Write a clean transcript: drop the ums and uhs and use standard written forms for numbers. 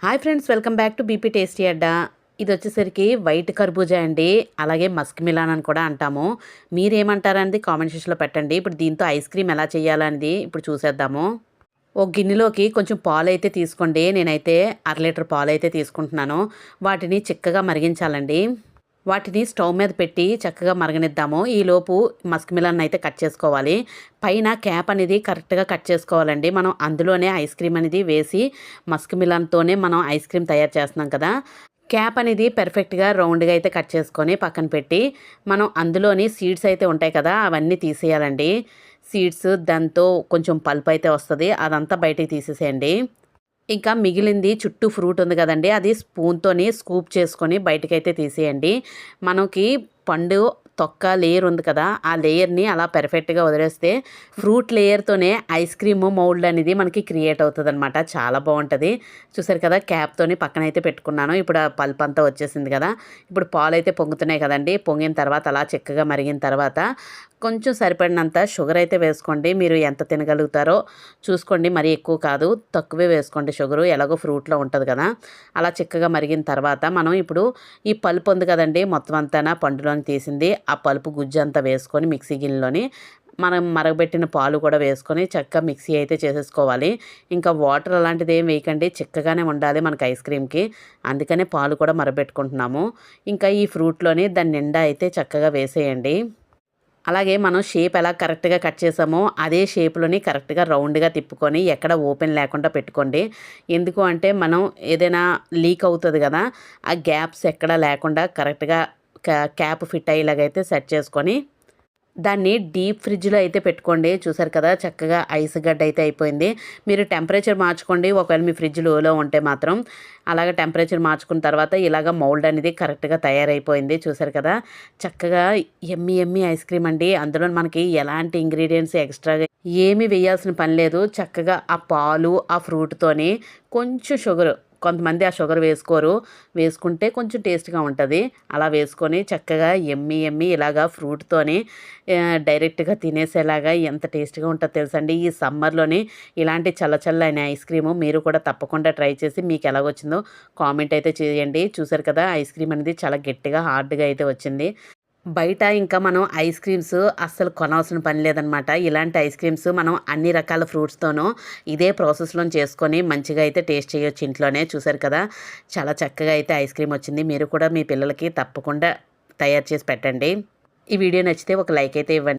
Hi friends, welcome back to BP tasty Adda. ఇది వచ్చేసరికి white కర్బూజా అండి, అలాగే మస్క్ మిలాన్ అని కూడా అంటాము. మీరేమంటారనేది కామెంట్ సెక్షన్లో పెట్టండి. ఇప్పుడు దీంతో ఐస్ క్రీమ్ ఎలా చేయాలనేది ఇప్పుడు చూసేద్దాము. ఒక గిన్నెలోకి కొంచెం పాలు అయితే తీసుకోండి. నేనైతే 1/2 లీటర్ పాలు అయితే తీసుకుంటున్నాను. వాటిని చిక్కగా మరిగించాలండి. వాటిని స్టవ్ మీద పెట్టి చక్కగా మరగనిద్దాము. ఈలోపు మస్క్ మిలన్ అయితే కట్ చేసుకోవాలి. పైన క్యాప్ అనేది కరెక్ట్గా కట్ చేసుకోవాలండి. మనం అందులోనే ఐస్ క్రీమ్ అనేది వేసి మస్క్ మిలన్తోనే మనం ఐస్ క్రీమ్ తయారు చేస్తున్నాం కదా. క్యాప్ అనేది పర్ఫెక్ట్గా రౌండ్గా అయితే కట్ చేసుకొని పక్కన పెట్టి మనం అందులోని సీడ్స్ అయితే ఉంటాయి కదా, అవన్నీ తీసేయాలండి. సీడ్స్ దాంతో కొంచెం పల్ప్ అయితే వస్తుంది, అదంతా బయటికి తీసేసేయండి. ఇంకా మిగిలింది చుట్టూ ఫ్రూట్ ఉంది కదండి, అది స్పూన్తోని స్కూప్ చేసుకొని బయటకైతే తీసేయండి. మనకి పండు తొక్క లేయర్ ఉంది కదా, ఆ లేయర్ని అలా పర్ఫెక్ట్గా వదిలేస్తే ఫ్రూట్ లేయర్తోనే ఐస్ క్రీమ్ మౌల్డ్ అనేది మనకి క్రియేట్ అవుతుంది అనమాట. చాలా బాగుంటుంది. చూసారు కదా, క్యాప్తోని పక్కన అయితే పెట్టుకున్నాను. ఇప్పుడు ఆ పల్ప్ అంతా వచ్చేసింది కదా. ఇప్పుడు పాలు అయితే పొంగుతున్నాయి కదండి. పొంగిన తర్వాత అలా చిక్కగా మరిగిన తర్వాత కొంచెం సరిపడినంత షుగర్ అయితే వేసుకోండి. మీరు ఎంత తినగలుగుతారో చూసుకోండి, మరీ ఎక్కువ కాదు, తక్కువే వేసుకోండి షుగరు, ఎలాగో ఫ్రూట్లో ఉంటుంది కదా. అలా చిక్కగా మరిగిన తర్వాత మనం ఇప్పుడు ఈ పల్ప్ ఉంది కదండి, మొత్తం అంతా పండులోని తీసింది, ఆ పలుపు గుజ్జు అంతా వేసుకొని మిక్సీ గిన్నెలోని మనం మరగబెట్టిన పాలు కూడా వేసుకొని చక్కగా మిక్సీ అయితే చేసేసుకోవాలి. ఇంకా వాటర్ అలాంటిది ఏం వేయకండి, చిక్కగానే ఉండాలి మనకి ఐస్ క్రీమ్కి. అందుకనే పాలు కూడా మరగబెట్టుకుంటున్నాము. ఇంకా ఈ ఫ్రూట్లోని దాని నిండా అయితే చక్కగా వేసేయండి. అలాగే మనం షేప్ ఎలా కరెక్ట్గా కట్ చేసామో అదే షేప్లోని కరెక్ట్గా రౌండ్గా తిప్పుకొని ఎక్కడ ఓపెన్ లేకుండా పెట్టుకోండి. ఎందుకు అంటే మనం ఏదైనా లీక్ అవుతుంది కదా, ఆ గ్యాప్స్ ఎక్కడా లేకుండా కరెక్ట్గా క్యాప్ ఫిట్ అయ్యేలాగైతే సెట్ చేసుకొని దాన్ని డీప్ ఫ్రిడ్జ్లో అయితే పెట్టుకోండి. చూసారు కదా, చక్కగా ఐస్ గడ్డ అయితే అయిపోయింది. మీరు టెంపరేచర్ మార్చుకోండి ఒకవేళ మీ ఫ్రిడ్జ్ లోలో ఉంటే మాత్రం. అలాగ టెంపరేచర్ మార్చుకున్న తర్వాత ఇలాగ మౌల్డ్ అనేది కరెక్ట్గా తయారైపోయింది. చూసారు కదా, చక్కగా ఎమ్మి ఎమ్మి ఐస్ క్రీమ్ అండి. అందులో మనకి ఎలాంటి ఇంగ్రీడియంట్స్ ఎక్స్ట్రాగా ఏమీ వేయాల్సిన పని లేదు. చక్కగా ఆ పాలు ఆ ఫ్రూట్తోని కొంచెం షుగర్, కొంతమంది ఆ షుగర్ వేసుకోరు, వేసుకుంటే కొంచెం టేస్ట్గా ఉంటుంది. అలా వేసుకొని చక్కగా ఎమ్మి ఎమ్మి ఇలాగా ఫ్రూట్తోని డైరెక్ట్గా తినేసేలాగా ఎంత టేస్ట్గా ఉంటుందో తెలుసండి. ఈ సమ్మర్లోని ఇలాంటి చల్ల చల్లని ఐస్ క్రీము మీరు కూడా తప్పకుండా ట్రై చేసి మీకు ఎలాగొచ్చిందో కామెంట్ అయితే చేయండి. చూసారు కదా, ఐస్ క్రీమ్ అనేది చాలా గట్టిగా హార్డ్గా అయితే వచ్చింది. బయట ఇంకా మనం ఐస్ క్రీమ్స్ అస్సలు కొనాల్సిన పని లేదనమాట. ఇలాంటి ఐస్ క్రీమ్స్ మనం అన్ని రకాల ఫ్రూట్స్తోనూ ఇదే ప్రాసెస్లో చేసుకొని మంచిగా అయితే టేస్ట్ చేయొచ్చు ఇంట్లోనే. చూసారు కదా, చాలా చక్కగా అయితే ఐస్ క్రీమ్ వచ్చింది. మీరు కూడా మీ పిల్లలకి తప్పకుండా తయారు చేసి పెట్టండి. ఈ వీడియో నచ్చితే ఒక లైక్ అయితే ఇవ్వండి.